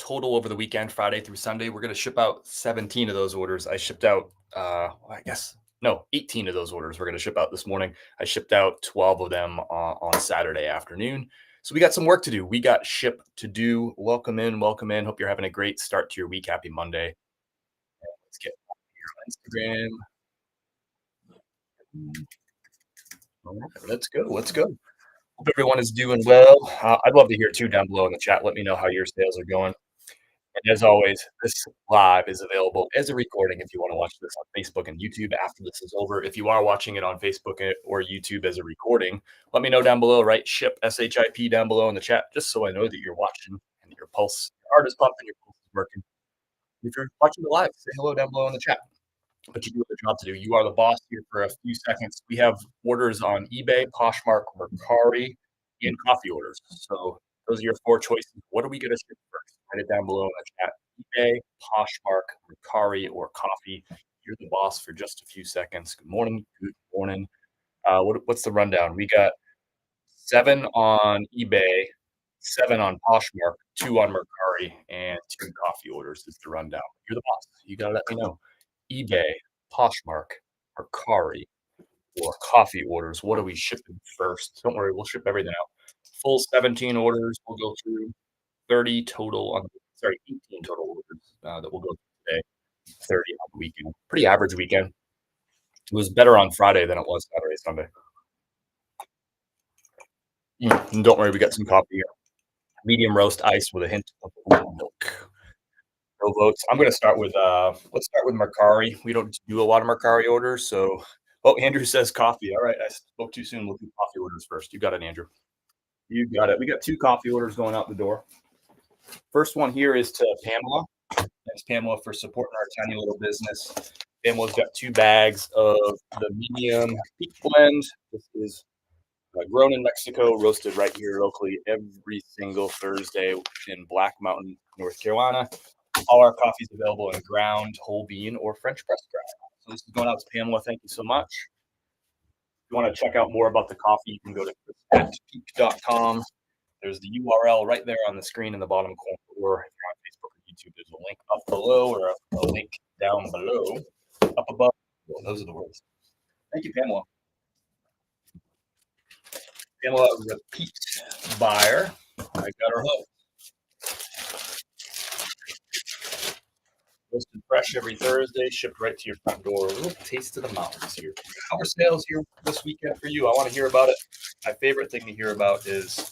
total over the weekend, Friday through Sunday. We're going to ship out 17 of those orders. I shipped out, I guess, no, 18 of those orders we're going to ship out this morning. I shipped out 12 of them on Saturday afternoon. So we got some work to do. We got ship to do. Welcome in, welcome in. Hope you're having a great start to your week. Happy Monday. Let's get on Instagram. All right, let's go. Let's go. Hope everyone is doing well. I'd love to hear too down below in the chat. Let me know how your sales are going. And as always, this live is available as a recording if you want to watch this on Facebook and YouTube after this is over. If you are watching it on Facebook or YouTube as a recording, let me know down below, right? Ship SHIP down below in the chat, just so I know that you're watching and your pulse, your heart is pumping, your pulse is working. If you're watching the live, say hello down below in the chat. But you do have a job to do. You are the boss here for a few seconds. We have orders on eBay, Poshmark, Mercari, and coffee orders. So those are your four choices. What are we going to ship first? Write it down below in the chat. eBay, Poshmark, Mercari, or coffee. You're the boss for just a few seconds. Good morning. Good morning. What's the rundown? We got 7 on eBay, 7 on Poshmark, 2 on Mercari, and 2 coffee orders is the rundown. You're the boss. You got to let me know. eBay, Poshmark, Mercari, or coffee orders. What are we shipping first? Don't worry, we'll ship everything out. Full 17 orders. We'll go through 30 total on, sorry, 18 total orders that we'll go through today. 30 on the weekend. Pretty average weekend. It was better on Friday than it was Saturday, Sunday. And don't worry, we got some coffee here. Medium roast ice with a hint of milk. No votes. I'm going to start with, let's start with Mercari. We don't do a lot of Mercari orders. So, oh, Andrew says coffee. All right. I spoke too soon. We'll do coffee orders first. You got it, Andrew. You got it. We got 2 coffee orders going out the door. First one here is to Pamela. Thanks, Pamela, for supporting our tiny little business. Pamela's got 2 bags of the medium peak blend. This is grown in Mexico, roasted right here locally every single Thursday in Black Mountain, North Carolina. All our coffee is available in ground, whole bean, or French press ground. So this is going out to Pamela. Thank you so much. If you want to check out more about the coffee, you can go to chrisatpeak.com. There's the URL right there on the screen in the bottom corner, or if you're on Facebook or YouTube, there's a link up below or a link down below, up above. Well, those are the words. Thank you, Pamela. Pamela, repeat buyer. I got her hooked. Roasted fresh every Thursday, shipped right to your front door. A little taste of the mountains here. How are sales here this weekend for you? I want to hear about it. My favorite thing to hear about is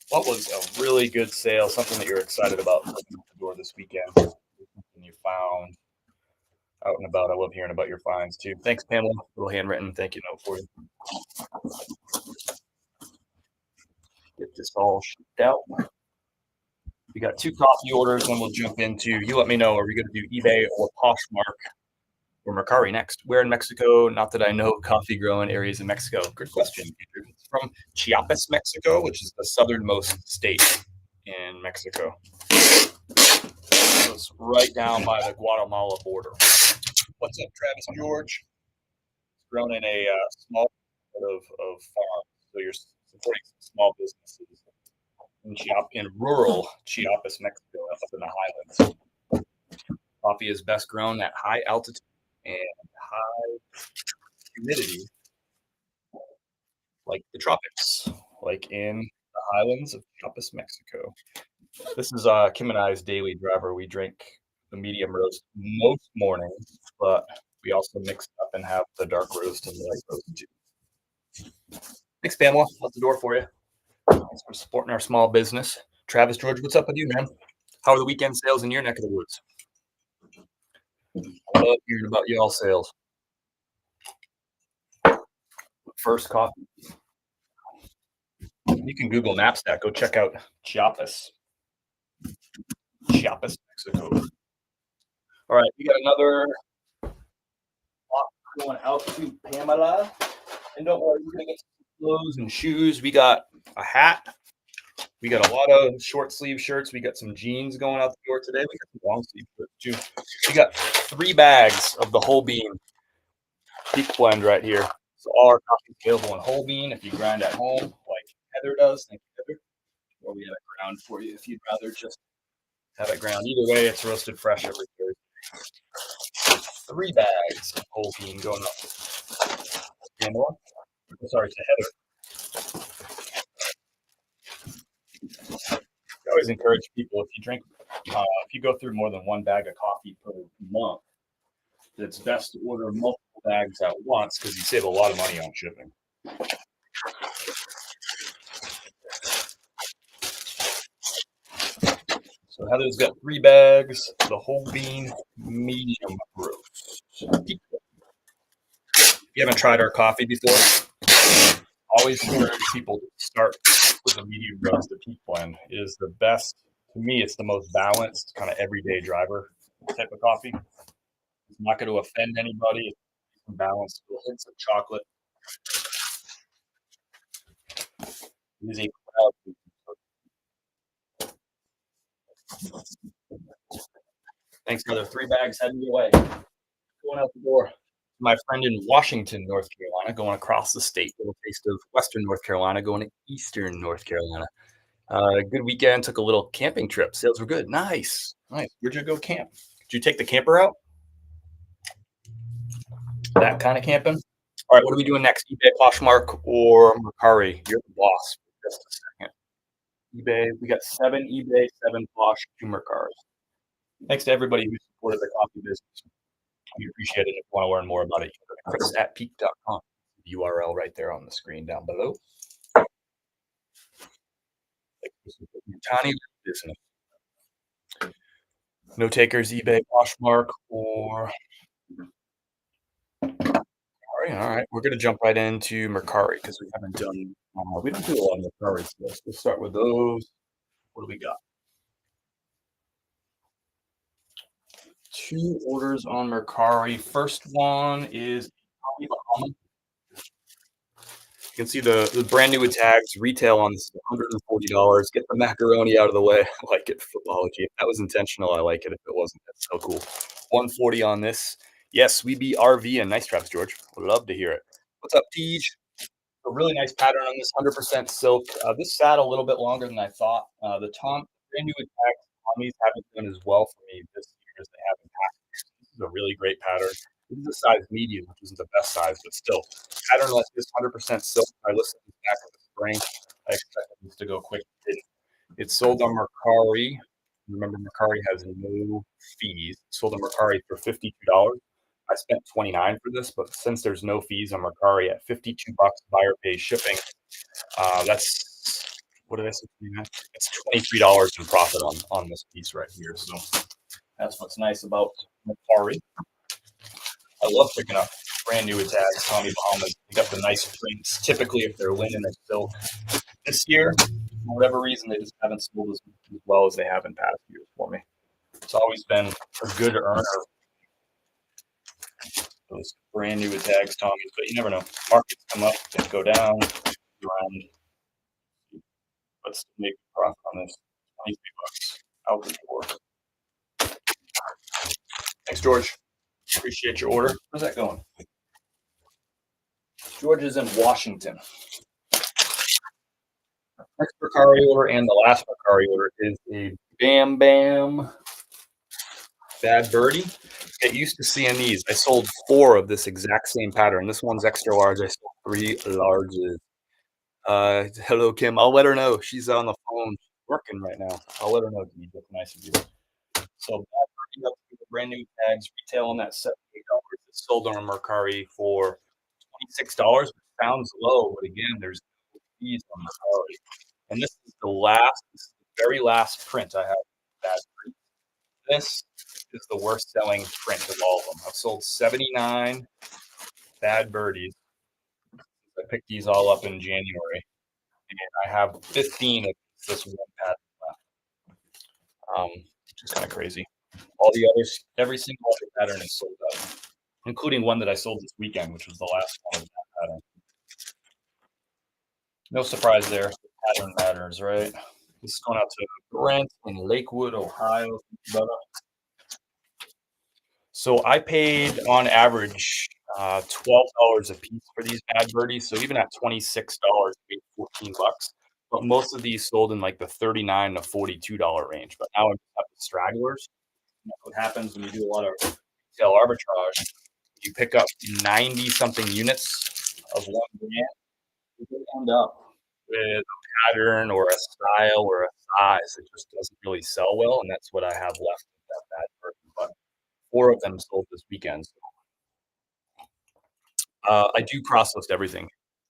what was a really good sale, something that you're excited about coming out the door this weekend. Something you found out and about. I love hearing about your finds too. Thanks, Pamela. A little handwritten thank you note for you. Get this all shipped out. We got 2 coffee orders, and we'll jump into. You let me know. Are we going to do eBay or Poshmark or Mercari next? Where in Mexico? Not that I know coffee growing areas in Mexico. Good question. It's from Chiapas, Mexico, which is the southernmost state in Mexico. It's right down by the Guatemala border. What's up, Travis George? It's grown in a small of farms, so you're supporting small businesses in rural Chiapas, Mexico, up in the highlands. Coffee is best grown at high altitude and high humidity, like the tropics, like in the highlands of Chiapas, Mexico. This is Kim and I's daily driver. We drink the medium roast most mornings, but we also mix up and have the dark roast and the light roast too. Thanks, Pamela. Out the door for you. Thanks for supporting our small business. Travis George, what's up with you, man? How are the weekend sales in your neck of the woods? I love hearing about y'all sales. First coffee. You can Google Maps that. Go check out Chiapas, Mexico. All right, we got another going out to Pamela. And don't worry, we're going to get some clothes and shoes. We got a hat. We got a lot of short sleeve shirts. We got some jeans going out the door today. We got some long sleeve shirts too. We got 3 bags of the whole bean peak blend right here. So all our coffee is available in whole bean if you grind at home, like Heather does. Thank you, Heather. Or we have it ground for you if you'd rather just Have it ground. Either way, it's roasted fresh every Thursday. 3 bags of whole bean going up. Pamela? Sorry, to Heather. I always encourage people if you go through more than 1 bag of coffee per month, it's best to order multiple bags at once because you save a lot of money on shipping. So Heather's got 3 bags, the whole bean medium roast. If you haven't tried our coffee before, always encourage people to start with a medium roast. The peak blend is the best. To me, it's the most balanced, kind of everyday driver type of coffee. It's not going to offend anybody. It's balanced, little hints of chocolate. It is a crowd. Thanks, brother. 3 bags heading your way. Going out the door. My friend in Washington, North Carolina, going across the state. Little taste of Western North Carolina, going to Eastern North Carolina. Good weekend. Took a little camping trip. Sales were good. Nice. Nice. Where'd you go camp? Did you take the camper out? That kind of camping? All right. What are we doing next? eBay, Poshmark, or Mercari? You're the boss. Just a second. eBay. We got 7 eBay, 7 Posh, 2 Mercari. Thanks to everybody who supported the coffee business. We appreciate it. If you want to learn more about it, you can go to chris@peak.com. URL right there on the screen down below. Tiny business. No takers, eBay, Poshmark, or Mercari. All right, we're going to jump right into Mercari because we haven't done. We don't do a lot of Mercari stuff. We'll start with those. What do we got? 2 orders on Mercari. First one is Tommy Bahama. You can see the brand new with tags. Retail on this is $140. Get the macaroni out of the way. I like it. Footballogy. If that was intentional, I like it. If it wasn't, that's so cool. 140 on this. Yes, we be RV and nice traps, George. Would love to hear it. What's up, Tej? A really nice pattern on this 100% silk. This sat a little bit longer than I thought. The brand new with tags Tommies haven't done as well for me this year as they have in past years. This is a really great pattern. This is a size medium, which isn't the best size, but still. Pattern like this, 100% silk. I listened back in the spring. I expected this to go quick. It's sold on Mercari. Remember, Mercari has no fees. Sold on Mercari for $52. I spent $29 for this, but since there's no fees on Mercari at $52, buyer pays shipping. That's what did I say? It's $23 in profit on this piece right here. So that's what's nice about Mercari. I love picking up brand new tags, Tommy Bahamas. Pick up the nice prints. Typically, if they're linen or silk, this year, for whatever reason, they just haven't sold as well as they have in past years for me. It's always been a good earner. Those brand new tags, Tommy, but you never know. Markets come up, they go down, around. Let's make a profit on this. $23 out the door. Thanks, George. Appreciate your order. Where's that going? George is in Washington. Next Mercari order and the last Mercari order is a Bam Bam Bad Birdie. Get used to seeing these. I sold 4 of this exact same pattern. This one's extra large. I sold 3 larges. Hello, Kim. I'll let her know. She's on the phone working right now. I'll let her know. That's nice of you. So Bad Birdie up to the brand new tags, retail on that $78. It's sold on Mercari for $26. Sounds low, but again, there's no fees on Mercari. And this is the very last print I have. Bad Birdie. This is the worst selling print of all of them. I've sold 79 Bad Birdies. I picked these all up in January, and I have 15 of this one pattern left, which is kind of crazy. All the others, every single other pattern is sold out, including one that I sold this weekend, which was the last one of that pattern. No surprise there. The pattern matters, right? This is going out to Brent in Lakewood, Ohio. So I paid on average $12 a piece for these Bad Birdies. So even at $26, I paid $14. but most of these sold in like the $39 to $42 range. But now I have the stragglers. That's what happens when you do a lot of retail arbitrage. You pick up 90 something units of one brand, you can end up with a pattern or a style or a size that just doesn't really sell well. And that's what I have left of that bad version. But four of them sold this weekend. So, I do cross list everything,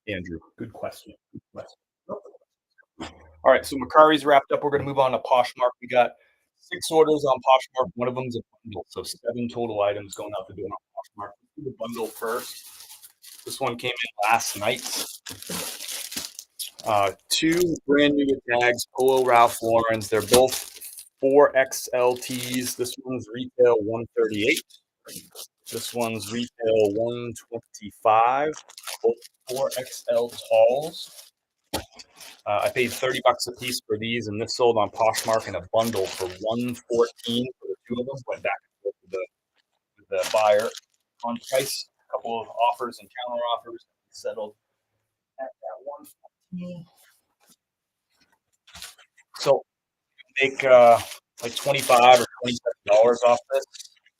Andrew. Good question. Good question. All right, so Macari's wrapped up. We're going to move on to Poshmark. We got six orders on Poshmark. One of them's a bundle, so seven total items going out the door on Poshmark. Let's do the bundle first. This one came in last night. Two brand new tags, Polo Ralph Lauren's. They're both 4XL tees. This one's retail 138. This one's retail 125. Both 4XL talls. I paid $30 a piece for these, and this sold on Poshmark in a bundle for $114 for the two of them. Went back and forth with the buyer on price. A couple of offers and counter offers settled at that 114. So make like 25 or $27 off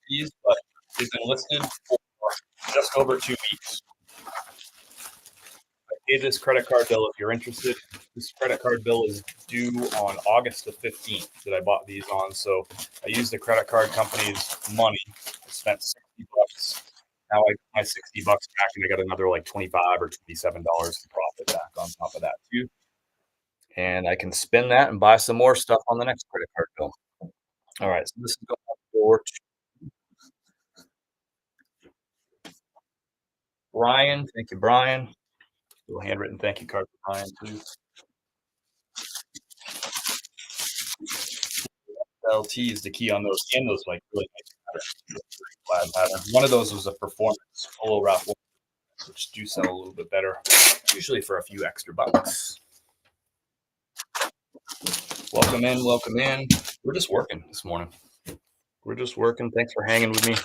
these, but they've been listed for just over 2 weeks. I paid this credit card bill if you're interested. This credit card bill is due on August the 15th that I bought these on. So I used the credit card company's money. I spent $60. Now I got my $60 back, and I got another like $25 or $27 in profit back on top of that too. And I can spin that and buy some more stuff on the next credit card bill. All right, so this is going for Brian. Thank you, Brian. Little handwritten thank you card for Brian too. LT is the key on those, and those like really nice patterns. One of those was a performance Polo Ralph, which do sell a little bit better, usually for a few extra bucks. Welcome in, welcome in. We're just working this morning. We're just working. Thanks for hanging with me.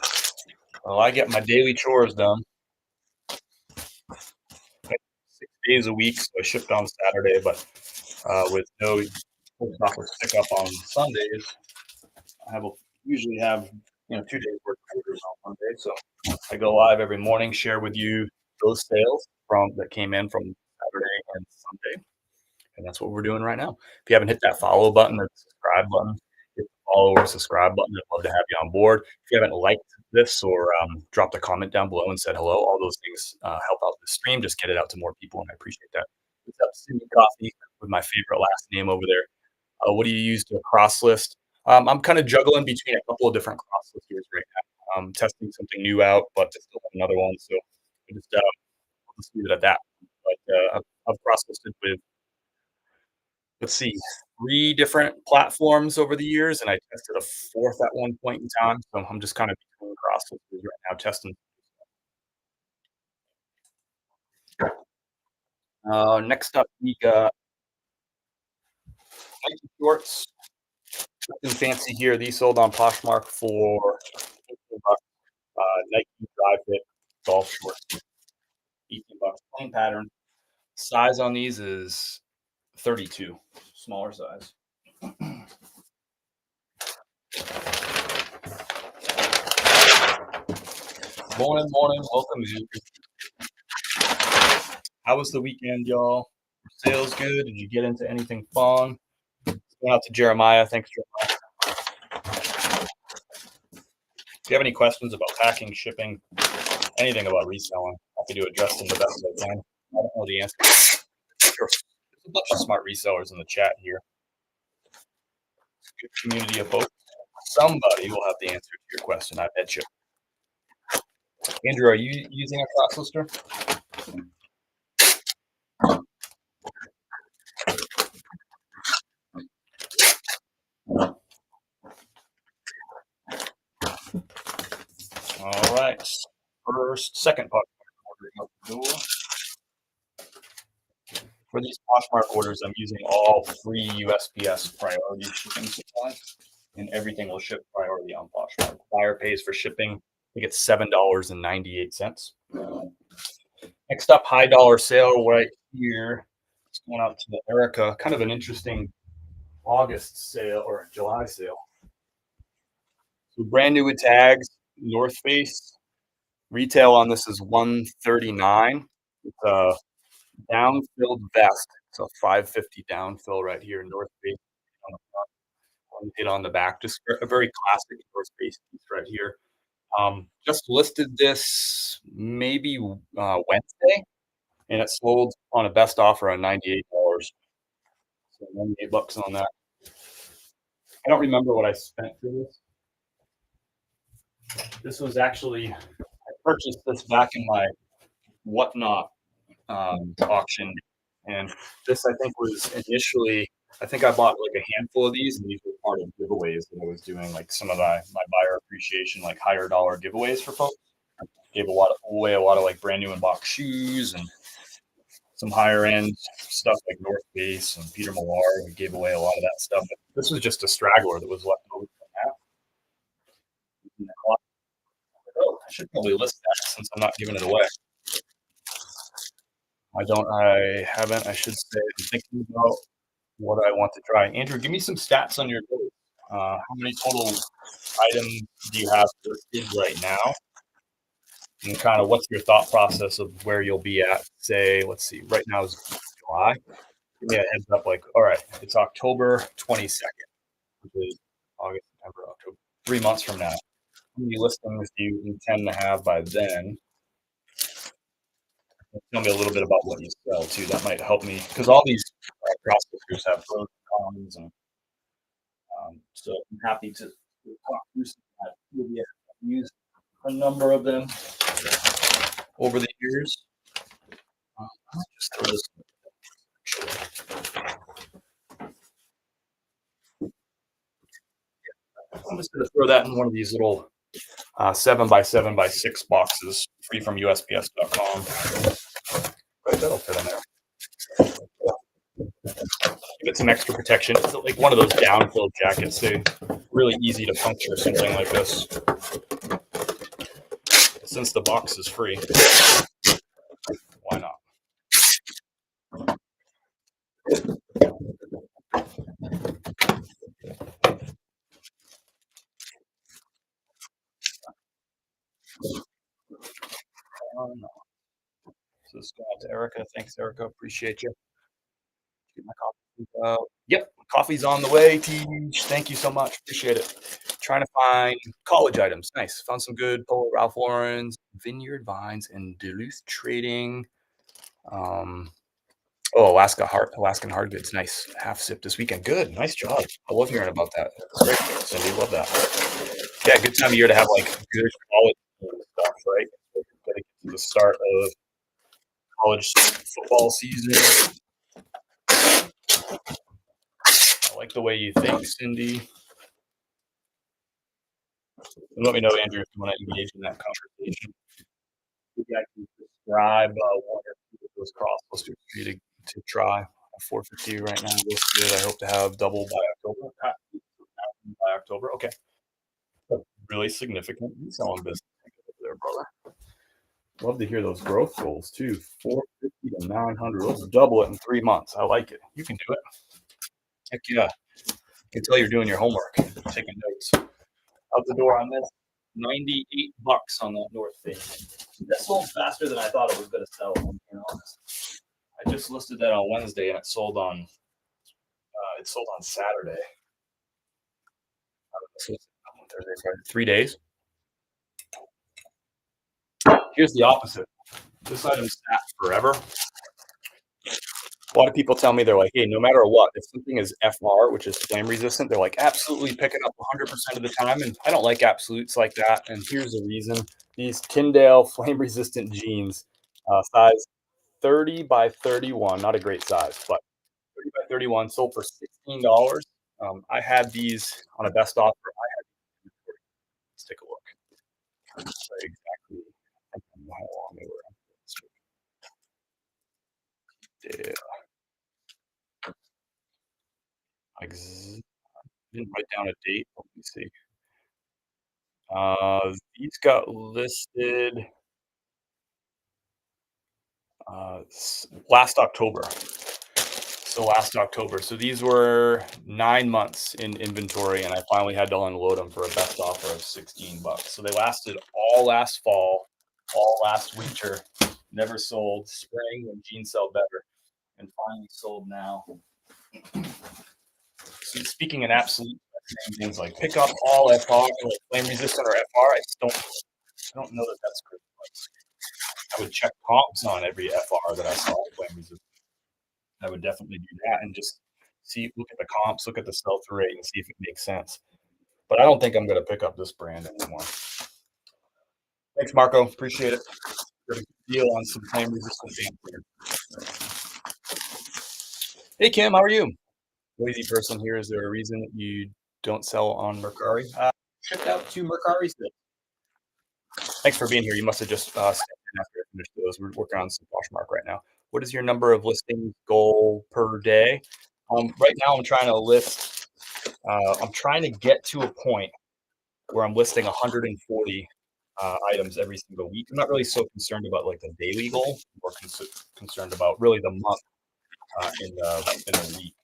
Well, I get my daily chores done 6 days a week, so I shipped on Saturday, but with no post office pickup on Sundays, I usually have 2 days worth of orders on Monday. So I go live every morning, share with you those sales that came in from Saturday and Sunday, and that's what we're doing right now. If you haven't hit that follow button or the subscribe button, hit the follow or subscribe button. I'd love to have you on board. If you haven't liked this or dropped a comment down below and said hello, all those things help out the stream. Just get it out to more people, and I appreciate that. What's up, Cindy Coffee, with my favorite last name over there. What do you use to cross list? I'm kind of juggling between a couple of different cross listers right now. I'm testing something new out, but I still have another one, so I just leave it at that. But I've cross listed with, let's see, 3 different platforms over the years, and I tested a fourth at one point in time. So I'm just kind of between cross listers right now, testing. Next up, we got Nike shorts. Nothing fancy here. These sold on Poshmark for $18. Nike Dry Fit golf shorts, $18. Plain pattern. Size on these is 32, smaller size. Morning, welcome in. How was the weekend, y'all? Sales good? Did you get into anything fun? Going out to Jeremiah. Thanks, Jeremiah. If you have any questions about packing, shipping, anything about reselling, happy to address them the best I can. I don't know the answer. There's a bunch of smart resellers in the chat here. It's a good community of folks. Somebody will have the answer to your question, I bet you. Andrew, are you using a cross lister? All right. Second Poshmark order out the door. For these Poshmark orders, I'm using all free USPS priority shipping supplies, and everything will ship priority on Poshmark. Buyer pays for shipping. I think it's $7.98. Next up, high dollar sale right here. It's going out to Erica. Kind of an interesting August sale or July sale. So brand new with tags, North Face. Retail on this is 139. It's a down-filled vest. It's a 550 down-fill right here, North Face on the front, one hit on the back. Just a very classic North Face piece right here. Just listed this maybe Wednesday, and it sold on a best offer on $98. So 98 bucks on that. I don't remember what I spent for this. This was actually I purchased this back in my Whatnot auction, and this I think was initially. I think I bought like a handful of these, and these were part of giveaways that I was doing, like some of my buyer appreciation, like higher dollar giveaways for folks. Gave a lot of away a lot of like brand new in box shoes and some higher end stuff like North Face and Peter Millar. We gave away a lot of that stuff. This was just a straggler that was left over from that. Oh, I should probably list that since I'm not giving it away. I haven't. I should say I'm thinking about what I want to try. Andrew, give me some stats on your goals. How many total items do you have listed right now? And kind of what's your thought process of where you'll be at? Say, let's see, right now is July. Give me a heads up, like, all right, it's October 22nd, which is August, September, October, 3 months from now. How many listings do you intend to have by then? Tell me a little bit about what you sell too. That might help me because all these processors have pros and cons, and so I'm happy to talk through some of that. Maybe I've used a number of them over the years. Just throw this. I'm just going to throw that in one of these little 7 by 6 boxes, free from USPS.com. Right, that'll fit in there. Get some extra protection. It's like one of those down-filled jackets. They're really easy to puncture something like this. Since the box is free, why not? No. So this going out to Erica. Thanks, Erica. Appreciate you. Get my coffee. Yep, coffee's on the way. Teach. Thank you so much. Appreciate it. Trying to find college items. Nice. Found some good Polo Ralph Lauren's, Vineyard Vines, and Duluth Trading. Um, Alaskan hard goods. Nice. Half sip this weekend. Good. Nice job. I love hearing about that. Great, Cindy. Love that. Yeah, good time of year to have like good college stuff, right? Getting to the start of college football season. I like the way you think, Cindy. And let me know, Andrew, if you want to engage in that conversation. Maybe I can describe one or two of those crossbows for you to try. 450 right now looks good. I hope to have double by October. By October, okay. Really significant reselling business there, brother. Love to hear those growth goals too. 450 to 900. Let's double it in 3 months. I like it. You can do it. Heck yeah. I can tell you're doing your homework, taking notes. Out the door on this. 98 bucks on that North Face. That sold faster than I thought it was going to sell. You know, I just listed that on Wednesday and it sold on Saturday. Thursday, Friday, 3 days. Here's the opposite. This item sat forever. A lot of people tell me they're like, hey, no matter what, if something is FR, which is flame resistant, they're like, absolutely pick it up 100% of the time. And I don't like absolutes like that. And here's the reason. These Tyndale flame resistant jeans, size 30 by 31, not a great size, but 30 by 31, sold for $16. I had these on a best offer. Let's take a look. Exactly how long they were. Yeah. Didn't write down a date. Let me see. These got listed last October. So last October. So these were 9 months in inventory, and I finally had to unload them for a best offer of $16. So they lasted all last fall, all last winter, never sold. Spring when jeans sell better, and finally sold now. So speaking in absolute things like pick up all FR, like flame resistant or FR, I don't know that that's good advice. I would check comps on every FR that I saw flame resistant. I would definitely do that and just look at the comps, look at the sell through rate, and see if it makes sense. But I don't think I'm going to pick up this brand anymore. Thanks, Marco. Appreciate it. Got a good deal on some flame resistant pants. Hey, Kim, how are you? Lazy person here. Is there a reason that you don't sell on Mercari? Shipped out to Mercari still. Thanks for being here. You must have just stepped in after I finished those. We're working on some Poshmark right now. What is your number of listings goal per day? Right now, I'm trying to list. I'm trying to get to a point where I'm listing 140 items every single week. I'm not really so concerned about like the daily goal. I'm more concerned about really the month in the week.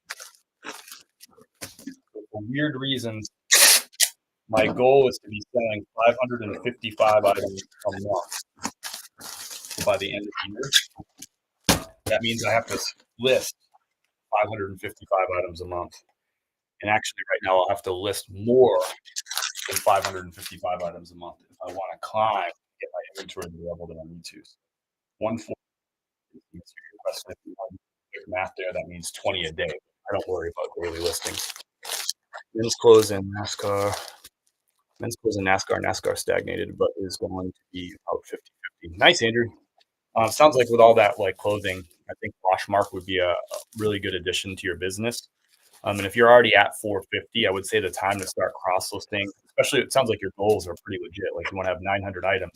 For weird reasons, my goal is to be selling 555 items a month by the end of the year. That means I have to list 555 items a month. And actually, right now, I'll have to list more than 555 items a month if I want to climb, get my inventory to the level that I need to. So 140 is your question. If you want quick math there, that means 20 a day. I don't worry about daily listings. Men's clothes and NASCAR. Men's clothes and NASCAR. NASCAR stagnated, but is going to be about 50-50. Nice, Andrew. Sounds like with all that like clothing, I think Poshmark would be a really good addition to your business. And if you're already at 450, I would say the time to start cross listing, especially it sounds like your goals are pretty legit. Like you want to have 900 items.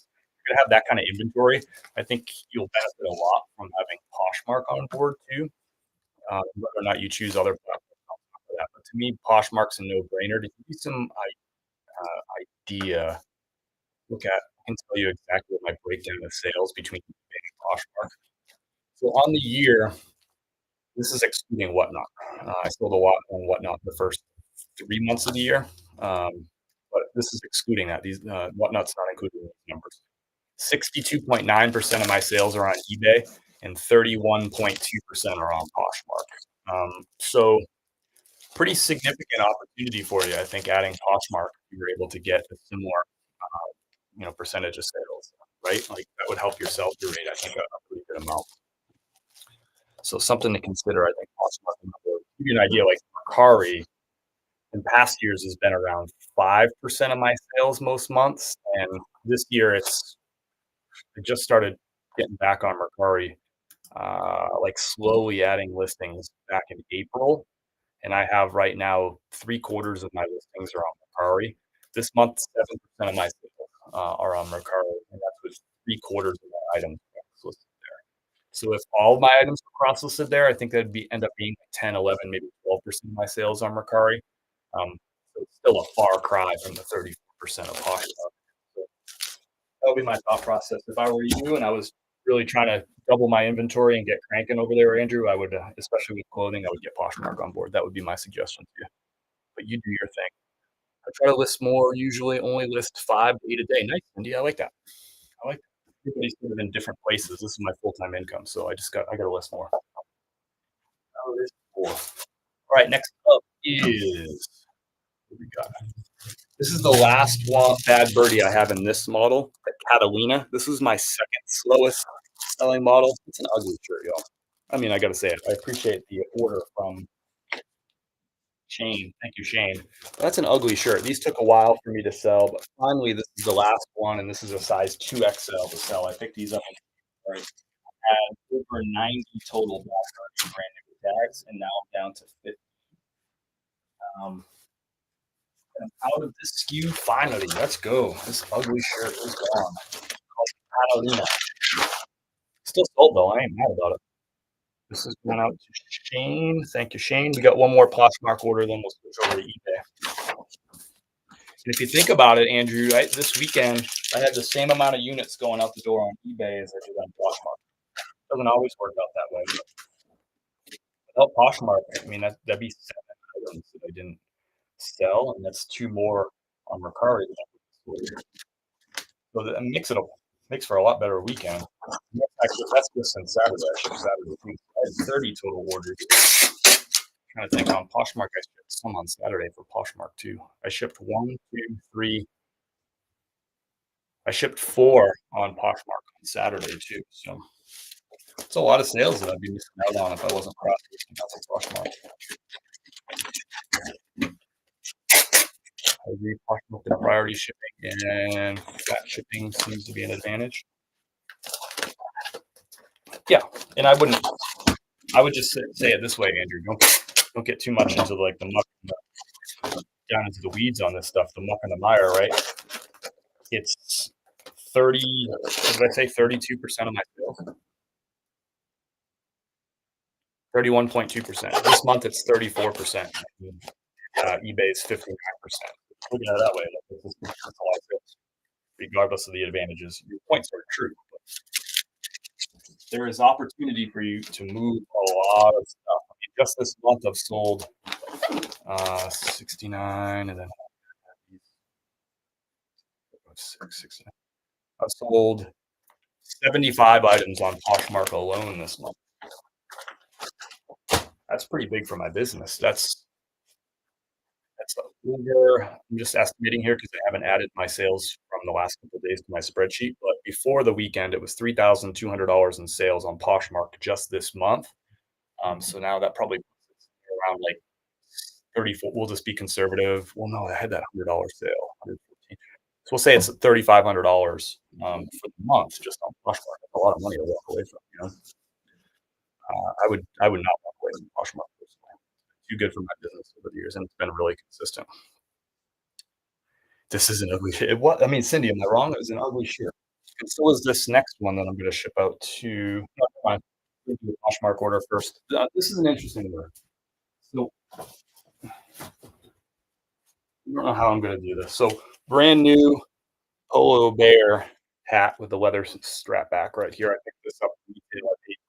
You're gonna have that kind of inventory. I think you'll benefit a lot from having Poshmark on board too. Whether or not you choose other platforms for that, but to me, Poshmark's a no-brainer. To give you some idea, I can tell you exactly what my breakdown of sales between eBay and Poshmark. So on the year, this is excluding Whatnot. I sold a lot on Whatnot the first 3 months of the year, but this is excluding that. These Whatnot's not included in these numbers. 62.9% of my sales are on eBay, and 31.2% are on Poshmark. So pretty significant opportunity for you, I think, adding Poshmark. You were able to get a similar, percentage of sales, right? Like that would help your sell-through rate, I think, a pretty good amount. So something to consider, I think, Poshmark. To give you an idea, like Mercari in past years has been around 5% of my sales most months, and this year I just started getting back on Mercari, like slowly adding listings back in April, and I have right now 3/4 of my listings are on Mercari. This month, 7% of my sales are on Mercari, and that's with 3/4 of my items listed there. So if all of my items were cross-listed there, I think that'd end up being 10, 11, maybe 12% of my sales on Mercari. So it's still a far cry from the 34% of Poshmark. So that would be my thought process. If I were you and I was really trying to double my inventory and get cranking over there, Andrew, I would, especially with clothing, I would get Poshmark on board. That would be my suggestion to you. But you do your thing. I try to list more, usually only list 5 to 8 a day. Nice, Cindy. I like that. I like that. Everybody's sort of in different places. This is my full-time income, so I got to list more. Oh, there's 4. All right, next up is what we got. This is the last one bad birdie I have in this model, the Catalina. This is my second slowest selling model. It's an ugly shirt, y'all. I mean, I got to say it. I appreciate the order from Shane. Thank you, Shane. That's an ugly shirt. These took a while for me to sell, but finally, this is the last one, and this is a size 2XL to sell. I picked these up in had over 90 total brand new tags, and now I'm down to 50. I'm out of this SKU finally. Let's go. This ugly shirt is gone. Called Catalina. Still sold though. I ain't mad about it. This is going out to Shane. Thank you, Shane. We got one more Poshmark order, then we'll switch over to eBay. And if you think about it, Andrew, this weekend I had the same amount of units going out the door on eBay as I did on Poshmark. Doesn't always work out that way. But Oh, Poshmark. I mean, that'd be 7 items that I didn't sell, and that's 2 more on Mercari. So that makes for a lot better weekend. Actually, that's just since Saturday. I shipped Saturday too. I had 30 total orders. Trying to think on Poshmark, I shipped some on Saturday for Poshmark too. I shipped one, two, three. I shipped four on Poshmark on Saturday too. So it's a lot of sales that I'd be missing out on if I wasn't cross-listing off of Poshmark. I agree. Poshmark and priority shipping and flat shipping seems to be an advantage. Yeah, and I would just say it this way, Andrew. Don't get too much into like the muck, down into the weeds on this stuff, the muck and the mire, right? It's 30, what did I say, 32% of my sales? 31.2%. This month it's 34%. eBay is 59%. Look at it that way. That's a lot of sales, regardless of the advantages. Your points are true. There is opportunity for you to move a lot of stuff. I mean, just this month I've sold 69 and then 69. I've sold 75 items on Poshmark alone this month. That's pretty big for my business. That's over. I'm just estimating here because I haven't added my sales from the last couple of days to my spreadsheet. But before the weekend, it was $3,200 in sales on Poshmark just this month. So now that probably puts us around like 34. We'll just be conservative. Well, no, I had that $100 sale, 114. So we'll say it's $3,500 for the month just on Poshmark. That's a lot of money to walk away from. I would not walk away from Poshmark personally. Too good for my business over the years, and it's been really consistent. This is an ugly shit. What I mean, Cindy, am I wrong? It was an ugly shit. And so is this next one that I'm going to ship out to. No, fine. We'll do the Poshmark order first. This is an interesting order. So I don't know how I'm going to do this. So brand new Polo Bear hat with the leather strap back right here. I picked this up. I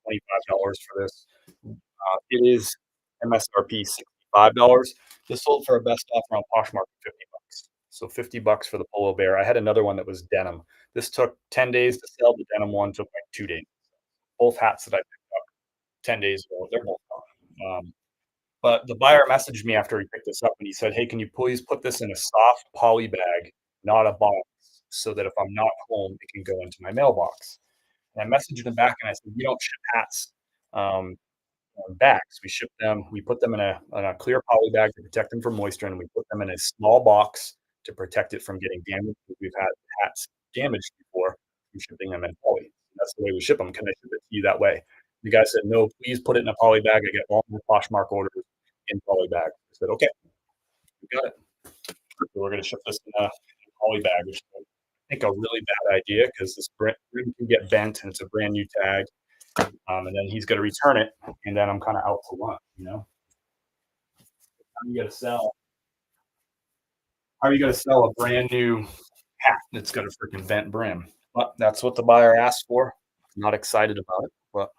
paid $25 for this. It is MSRP $65. This sold for a best offer on Poshmark for $50. So $50 for the Polo Bear. I had another one that was denim. This took 10 days to sell. The denim one took like 2 days. Both hats that I picked up 10 days ago, they're both gone. But the buyer messaged me after he picked this up and he said, "Hey, can you please put this in a soft poly bag, not a box, so that if I'm not home, it can go into my mailbox?" And I messaged him back and I said, "We don't ship hats um, on bags. We ship them. We put them in a clear poly bag to protect them from moisture, and we put them in a small box to protect it from getting damaged. We've had hats damaged before from shipping them in poly. That's the way we ship them. Can I ship it to you that way?" The guy said, "No, please put it in a poly bag. I get all my Poshmark orders in poly bag." I said, "Okay, we got it. So we're going to ship this in a poly bag," which I think a really bad idea because this print can get bent and it's a brand new tag. And then he's going to return it, and then I'm kind of out to lunch. How are you going to sell? How are you going to sell a brand new hat that's got a freaking bent brim? But that's what the buyer asked for. I'm not excited about it, but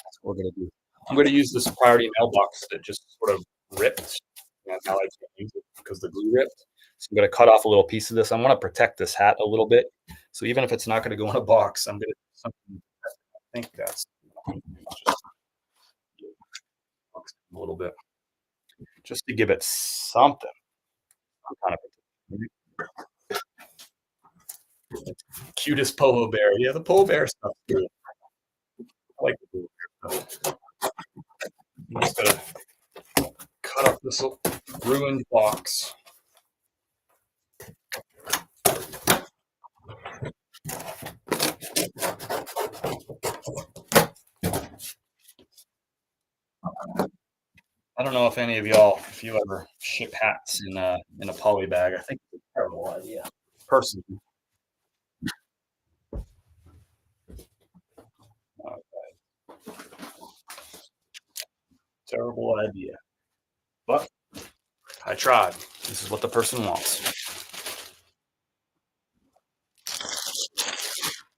that's what we're going to do. I'm going to use this priority mailbox that just sort of ripped. And now I can't use it because the glue ripped. So I'm going to cut off a little piece of this. I want to protect this hat a little bit. So even if it's not going to go in a box, I'm going to do something. I think that's just a little bit just to give it something. I'm kind of cutest polo bear. Yeah, the polo bear stuff. I like the polo bear stuff. I'm just gonna cut up this ruined box. I don't know if any of y'all, if you ever ship hats in a poly bag. I think it's a terrible idea. Personally, terrible idea. But I tried. This is what the person wants.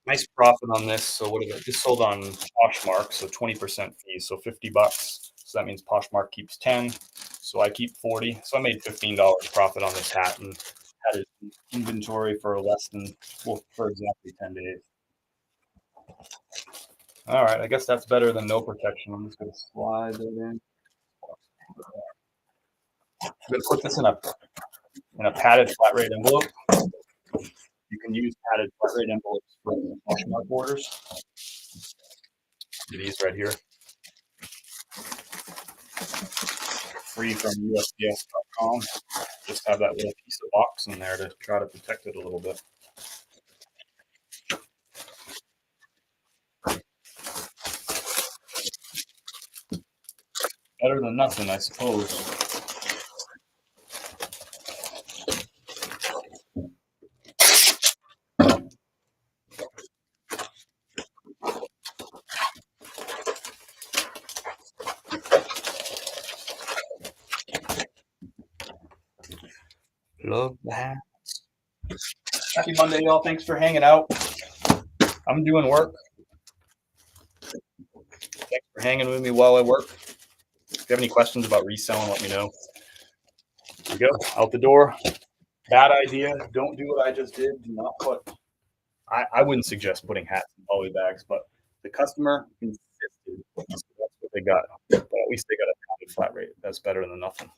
Nice profit on this. So what did it? This sold on Poshmark, so 20% fee, so $50. So that means Poshmark keeps 10. So I keep 40. So I made $15 profit on this hat and had it in inventory for less than, well, for exactly 10 days. All right, I guess that's better than no protection. I'm just going to slide it in. I'm going to put this in a padded flat rate envelope. You can use padded flat rate envelopes for Poshmark orders. These right here, free from USPS.com. Just have that little piece of box in there to try to protect it a little bit. Better than nothing, I suppose. Love the hat. Happy Monday, y'all. Thanks for hanging out. I'm doing work. Thanks for hanging with me while I work. If you have any questions about reselling, let me know. Here we go. Out the door. Bad idea. Don't do what I just did. Do not put. I wouldn't suggest putting hats in poly bags, but the customer insisted. So that's what they got. But at least they got a padded flat rate. That's better than nothing.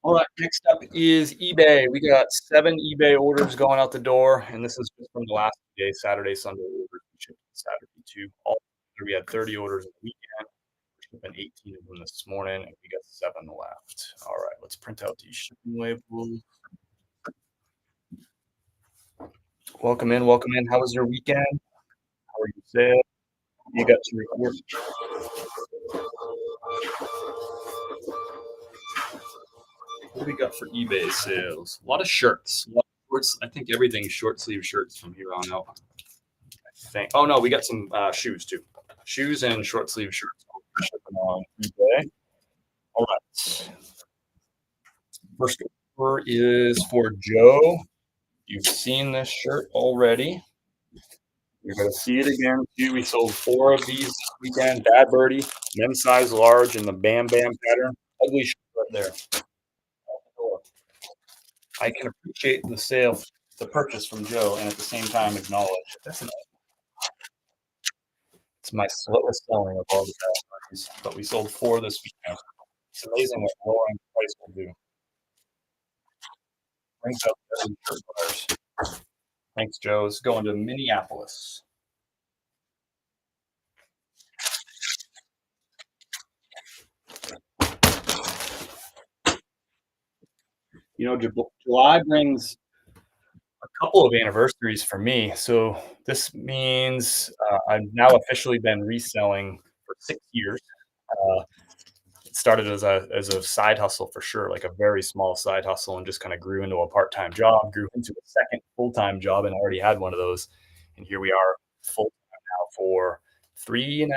All right, next up is eBay. We got 7 eBay orders going out the door, and this is just from the last day, Saturday, Sunday orders. We shipped Saturday too. All we had 30 orders in the weekend. We shipped 18 of them this morning, and we got 7 left. All right, let's print out these shipping labels. Welcome in, welcome in. How was your weekend? How are you sale? You got to report. What do we got for eBay sales? A lot of shirts. A lot of shorts. I think everything's short sleeve shirts from here on out. I think. Oh no, we got some shoes too. Shoes and short sleeve shirts on eBay. All right. First order is for Joe. You've seen this shirt already. You're going to see it again too. We sold 4 of these this weekend. Bad Birdie, men's size large in the Bam Bam pattern. Ugly shirt right there. I can appreciate the sale, the purchase from Joe, and at the same time acknowledge it's my slowest selling of all the Bad Birdies, but we sold 4 this weekend. It's amazing what lowering price will do. Brings up every shirt buyers. Thanks, Joe. It's going to Minneapolis. You know, July brings a couple of anniversaries for me. So this means I've now officially been reselling for 6 years. It started as a side hustle for sure, like a very small side hustle, and just kind of grew into a part-time job, grew into a second full-time job, and I already had one of those. And here we are full-time now for 3.5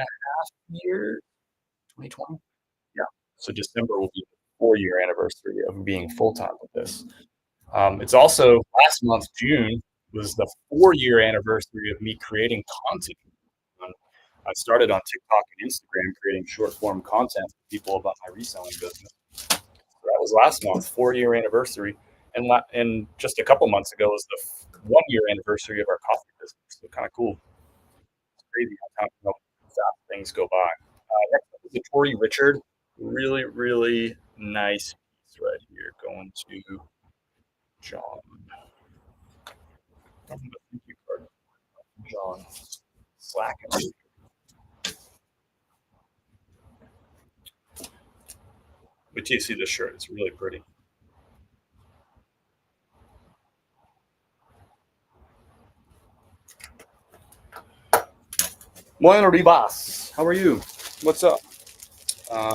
years, 2020. Yeah. So December will be the 4-year anniversary of being full-time with this. It's also last month, June, was the 4-year anniversary of me creating content. I started on TikTok and Instagram creating short form content for people about my reselling business. So that was last month, 4-year anniversary. And just a couple months ago was the 1-year anniversary of our coffee business. So kind of cool. It's crazy how fast things go by. Next up is the Tory Richard. Really, really nice piece right here going to John. Thank you, John. Slacking. Wait till you see this shirt. It's really pretty. Bueno, Ribas. How are you? What's up?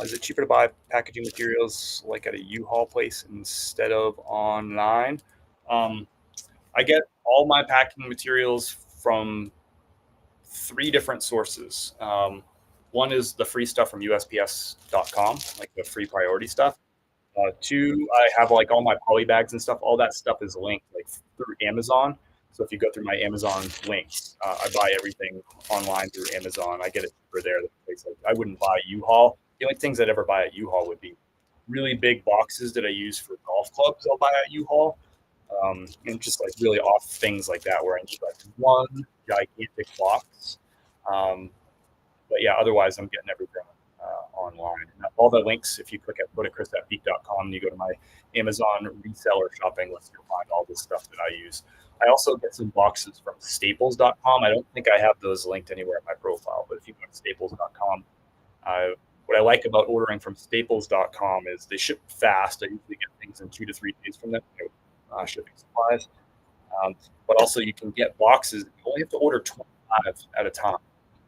Is it cheaper to buy packaging materials like at a U-Haul place instead of online? I get all my packing materials from 3 different sources. One is the free stuff from USPS.com, like the free priority stuff. 2, I have like all my poly bags and stuff. All that stuff is linked like through Amazon. So if you go through my Amazon links, I buy everything online through Amazon. I get it cheaper there than places. I wouldn't buy U-Haul. The only things I'd ever buy at U-Haul would be really big boxes that I use for golf clubs. I'll buy at U-Haul, and just like really off things like that where I need like one gigantic box. Um, but yeah, otherwise I'm getting everything online. And all the links, if you go to chris@peak.com and you go to my Amazon reseller shopping list, you'll find all the stuff that I use. I also get some boxes from staples.com. I don't think I have those linked anywhere in my profile, but if you go to staples.com, what I like about ordering from staples.com is they ship fast. I usually get things in 2 to 3 days from them, shipping supplies. Um, but also, you can get boxes. You only have to order 25 at a time,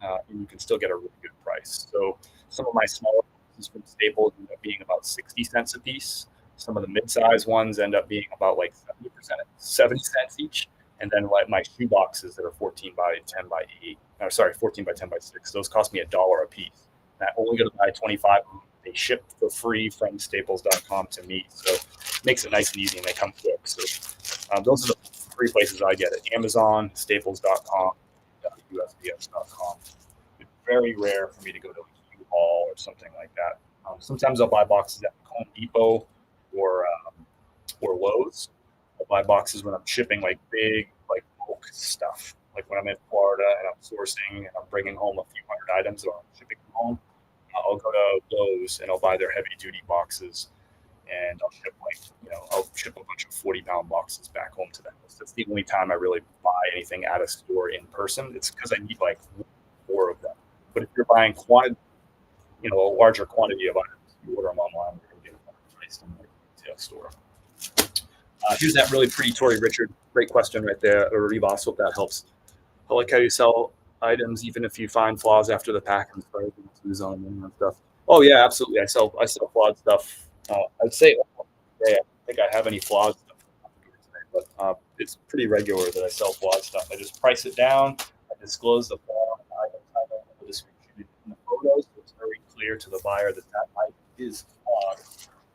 and you can still get a really good price. So some of my smaller boxes from Staples end up being about 60 cents a piece. Some of the mid-size ones end up being about like 70 cents each. And then like my shoe boxes that are 14 by 10 by 8, or sorry, 14 by 10 by 6, those cost me $1 a piece. And I only got to buy 25 of them. They ship for free from staples.com to me. So it makes it nice and easy, and they come quick. So those are the 3 places I get it: Amazon, staples.com, USPS.com. It's very rare for me to go to a U-Haul or something like that. Sometimes I'll buy boxes at Home Depot or Lowe's. I'll buy boxes when I'm shipping like big, like bulk stuff. Like when I'm in Florida and I'm sourcing and I'm bringing home a few hundred items or I'm shipping them home, I'll go to Lowe's and I'll buy their heavy duty boxes, and I'll ship a bunch of 40-pound boxes back home to them. That's the only time I really buy anything at a store in person. It's because I need like 4 of them. But if you're buying a larger quantity of items, you order them online, you're going to get a better price than the retail store. Here's that really pretty Tori Richard. Great question right there. Or Rivas, hope that helps. I like how you sell items, even if you find flaws after the pack and on them and stuff. Oh yeah, absolutely. I sell flawed stuff. I'd say today, I don't think I have any flawed stuff, but it's pretty regular that I sell flawed stuff. I just price it down. I disclose the flaw in the item title and the description in the photos, so it's very clear to the buyer that item is flawed.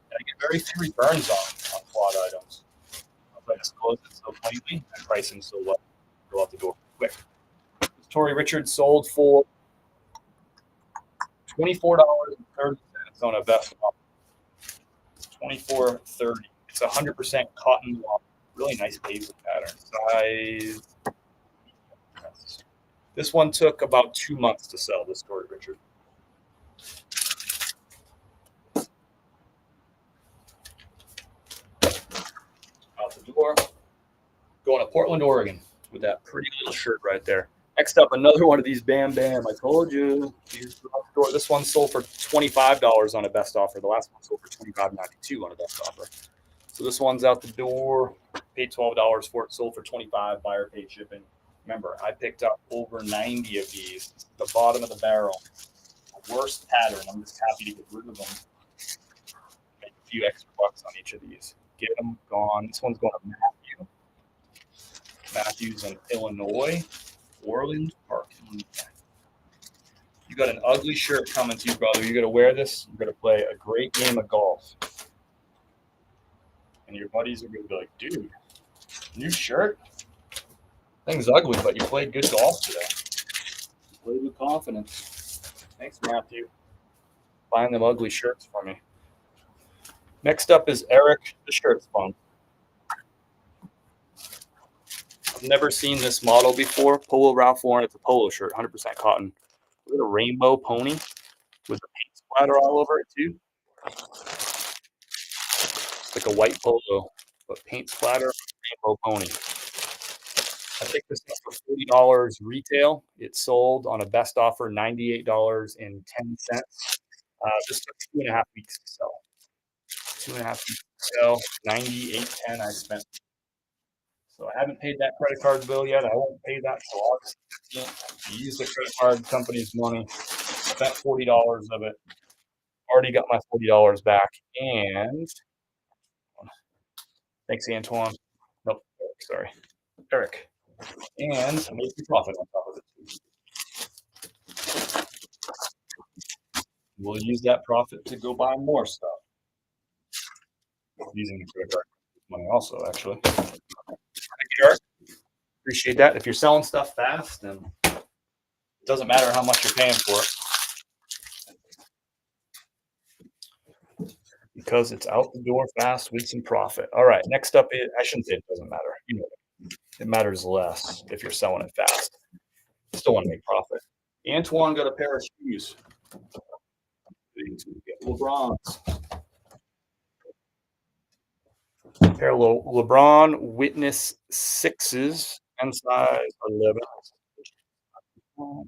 And I get very few returns on flawed items. If I disclose it so plainly and pricing so low, go out the door quick. Tori Richards sold for $24.30 on a best offer. $24.30. It's 100% cotton wool. Really nice paisley pattern. Size. This one took about 2 months to sell, this Tori Richard. Out the door. Going to Portland, Oregon with that pretty little shirt right there. Next up, another one of these Bam Bam. I told you. This one sold for $25 on a best offer. The last one sold for $25.92 on a best offer. So this one's out the door. Paid $12 for it. Sold for $25. Buyer paid shipping. Remember, I picked up over 90 of these. The bottom of the barrel. The worst pattern. I'm just happy to get rid of them. Make a few extra bucks on each of these. Get them gone. This one's going to Matthew. Matthew's in Illinois. Orland Park. You got an ugly shirt coming to you, brother. You're going to wear this. You're going to play a great game of golf. And your buddies are going to be like, dude, new shirt? Thing's ugly, but you played good golf today. You played with confidence. Thanks, Matthew. Buying them ugly shirts for me. Next up is Eric, the shirt spun. I've never seen this model before. Polo Ralph Lauren. It's a polo shirt, 100% cotton. With a rainbow pony with a paint splatter all over it too. It's like a white polo, but paint splatter, rainbow pony. I picked this up for $40 retail. It sold on a best offer $98.10. This took 2.5 weeks to sell. 2.5 weeks to sell. $98.10 I spent. So I haven't paid that credit card bill yet. I won't pay that until August 15th. I used the credit card company's money. Spent $40 of it. Already got my $40 back. And thanks, Antoine. Nope, sorry. Eric. And I made some profit on top of it. We'll use that profit to go buy more stuff. Using the credit card money also, actually. Thank you, Eric. Appreciate that. If you're selling stuff fast, then it doesn't matter how much you're paying for it because it's out the door fast with some profit. All right, next up, I shouldn't say it doesn't matter. It matters less if you're selling it fast. You still want to make profit. Antoine got a pair of shoes. LeBron's. Pair of LeBron Witness 6s and size 11. 11.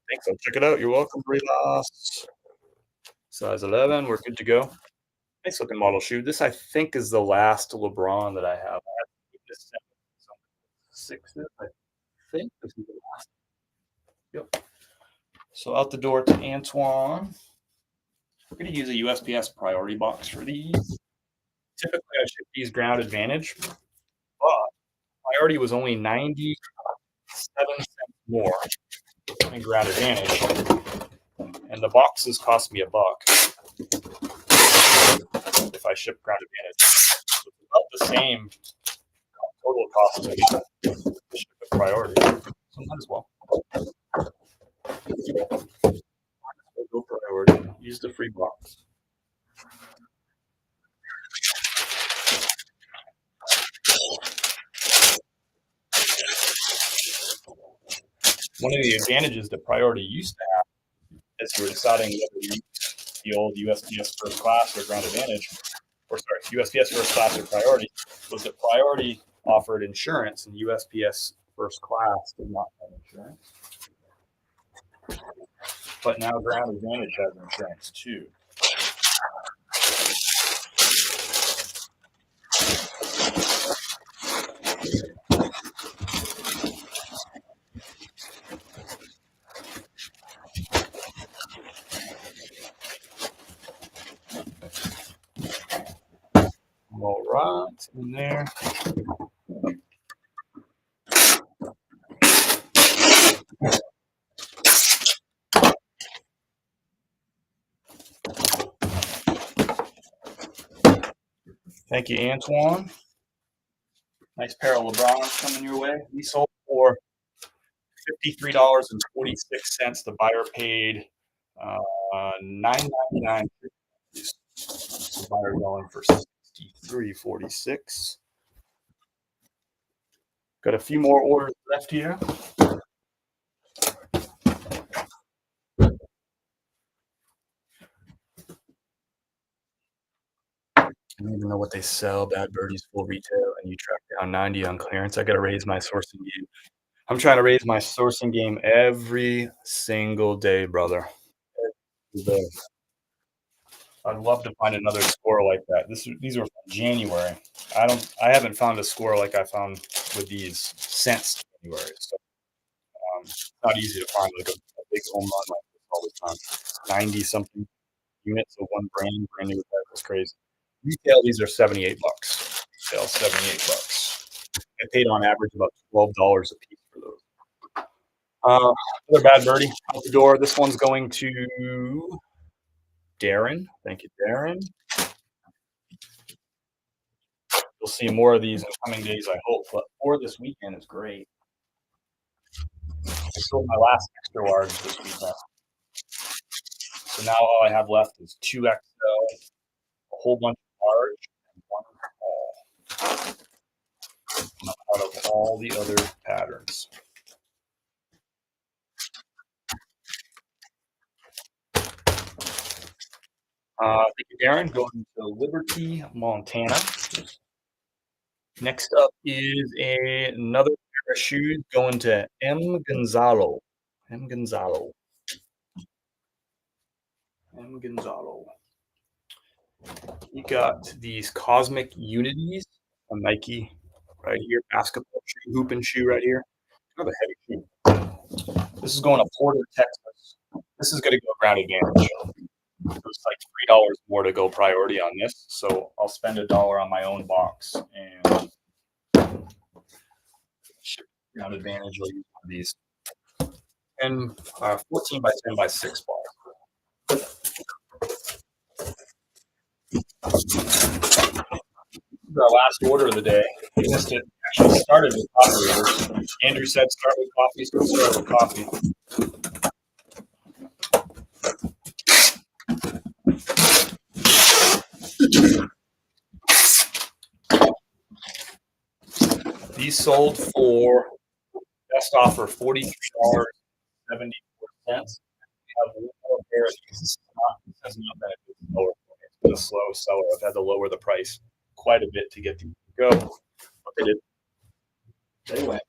Thanks. I'll check it out. You're welcome, Relas. Size 11. We're good to go. Nice looking model shoe. This, I think, is the last LeBron that I have. I have this 6s. I think this is the last. Yep. So out the door to Antoine. We're going to use a USPS priority box for these. Typically, I ship these ground advantage, but priority was only 97 cents more in ground advantage, and the boxes cost me $1 if I ship ground advantage. So it's about the same total cost to ship a priority. So might as well. Go priority. Use the free box. One of the advantages that priority used to have, as you were deciding whether you use the old USPS first class or ground advantage, or sorry, USPS first class or priority, was that priority offered insurance and USPS first class did not have insurance. But now ground advantage has insurance too. All right, in there. Thank you, Antoine. Nice pair of LeBrons coming your way. We sold for $53.46. The buyer paid $9.99. The buyer going for $63.46. Got a few more orders left here. I don't even know what they sell. Bad Birdies full retail, and you track down 90 on clearance. I got to raise my sourcing game. I'm trying to raise my sourcing game every single day, brother. Every day. I'd love to find another score like that. These are from January. I haven't found a score like I found with these since January. So it's not easy to find like a big home run like this all the time. 90 something units of one brand new. That's crazy. Retail, these are $78. Retail, $78. I paid on average about $12 a piece for those. Another Bad Birdie out the door. This one's going to Darren. Thank you, Darren. You'll see more of these in coming days, I hope. But for this weekend is great. I sold my last extra large this weekend. So now all I have left is 2XL, a whole bunch of large, and one small. Out of all the other patterns. Thank you, Darren. Going to Liberty, Montana. Next up is another pair of shoes going to M. Gonzalo. M. Gonzalo. M. Gonzalo. You got these Cosmic Unities, a Nike right here, basketball shoe, hooping shoe right here. Kind of a heavy shoe. This is going to Porter, Texas. This is going to go ground advantage. It's like $3 more to go priority on this, so I'll spend $1 on my own box and ship ground advantage. I'll use one of these, and 14 by 10 by 6 balls. is our last order of the day. We missed it. Actually started with coffee orders. Andrew said start with coffee, so we'll start with coffee. These sold for best offer $43.74. We have one more pair of these. This has not been a good seller for me. It's been a slow seller. I've had to lower the price quite a bit to get these to go. But they did. They went.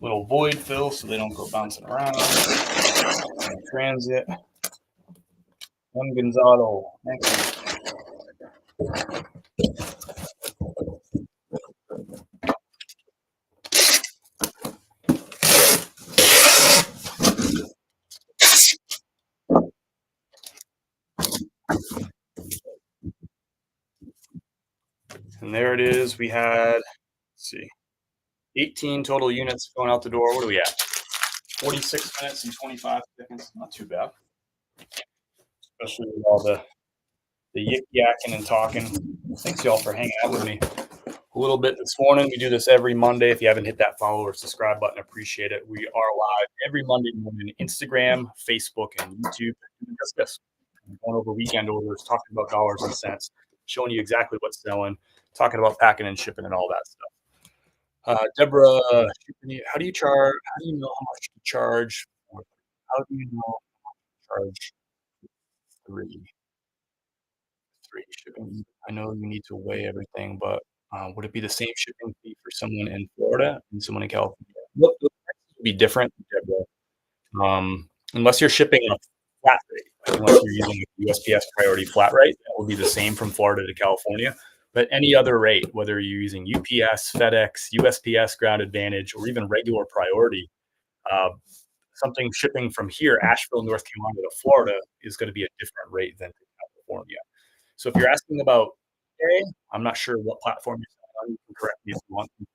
Little void fill so they don't go bouncing around. Transit. One Gonzalo. Thank you. And there it is. We had, let's see, 18 total units going out the door. What are we at? 46 minutes and 25 seconds. Not too bad. Especially with all the yik yakking and talking. Thanks y'all for hanging out with me a little bit this morning. We do this every Monday. If you haven't hit that follow or subscribe button, appreciate it. We are live every Monday morning, Instagram, Facebook, and YouTube. Just this. Going over weekend orders, talking about dollars and cents, showing you exactly what's selling, talking about packing and shipping and all that stuff. Deborah, how do you charge? How do you know how much to charge? How do you know how to charge three? Shipping? I know you need to weigh everything, but would it be the same shipping fee for someone in Florida and someone in California? Look, the prices would be different, Deborah. Unless you're shipping on a flat rate, unless you're using a USPS priority flat rate, that will be the same from Florida to California. But any other rate, whether you're using UPS, FedEx, USPS, Ground Advantage, or even regular priority, uh, something shipping from here, Asheville, North Carolina to Florida is going to be a different rate than to California. So if you're asking about eBay, I'm not sure what platform you're selling on. You can correct me if you want to.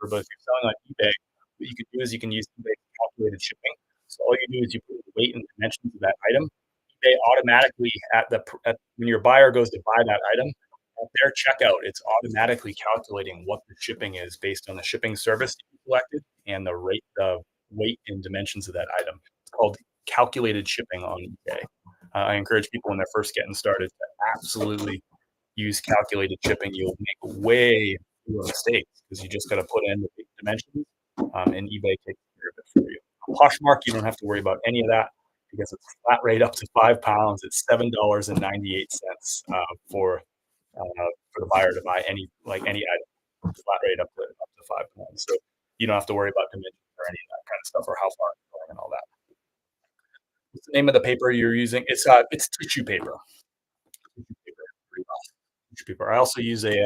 But if you're selling on eBay, what you can do is you can use eBay calculated shipping. So all you do is you put the weight and dimensions of that item. They automatically when your buyer goes to buy that item, at their checkout, it's automatically calculating what the shipping is based on the shipping service you selected and the rate, the weight and dimensions of that item. It's called calculated shipping on eBay. I encourage people when they're first getting started to absolutely use calculated shipping. You'll make way fewer mistakes because you just got to put in the dimensions, and eBay takes care of it for you. Poshmark, you don't have to worry about any of that because it's flat rate up to 5 pounds. It's $7.98 for the buyer to buy any item, flat rate up to 5 pounds. So you don't have to worry about dimensions or any of that kind of stuff or how far it's going and all that. What's the name of the paper you're using? It's tissue paper. Tissue paper. I also use this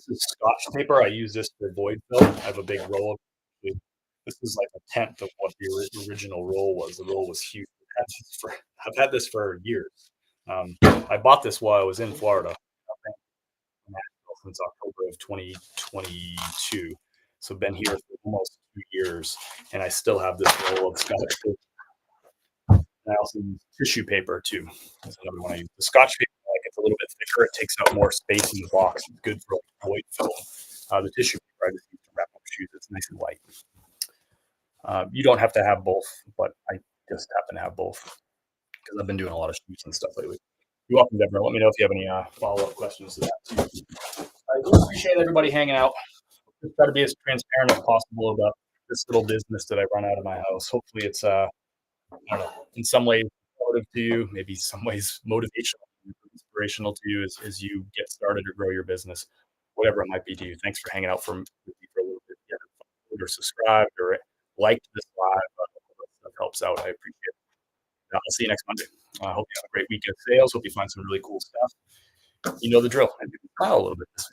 is Scotch paper. I use this for void fill. I have a big roll. This is like a tenth of what the original roll was. The roll was huge. I've had this for years. I bought this while I was in Florida since October of 2022. So been here for almost 2 years, and I still have this roll of Scotch paper. I also use tissue paper too. That's another one I use. The Scotch paper, like it's a little bit thicker. It takes up more space in the box. It's good for void fill. The tissue paper I just use to wrap up shoes. It's nice and light. You don't have to have both, but I just happen to have both because I've been doing a lot of shoes and stuff lately. You're welcome, Deborah. Let me know if you have any follow-up questions to that too. I do appreciate everybody hanging out. Just try to be as transparent as possible about this little business that I run out of my house. Hopefully, it's I don't know, in some ways supportive to you, maybe some ways motivational, inspirational to you as you get started or grow your business, whatever it might be to you. Thanks for hanging out for a little bit. If you haven't followed or subscribed or liked this live, that helps out. I appreciate it. I'll see you next Monday. I hope you have a great week of sales. Hope you find some really cool stuff. You know the drill. style a little bit this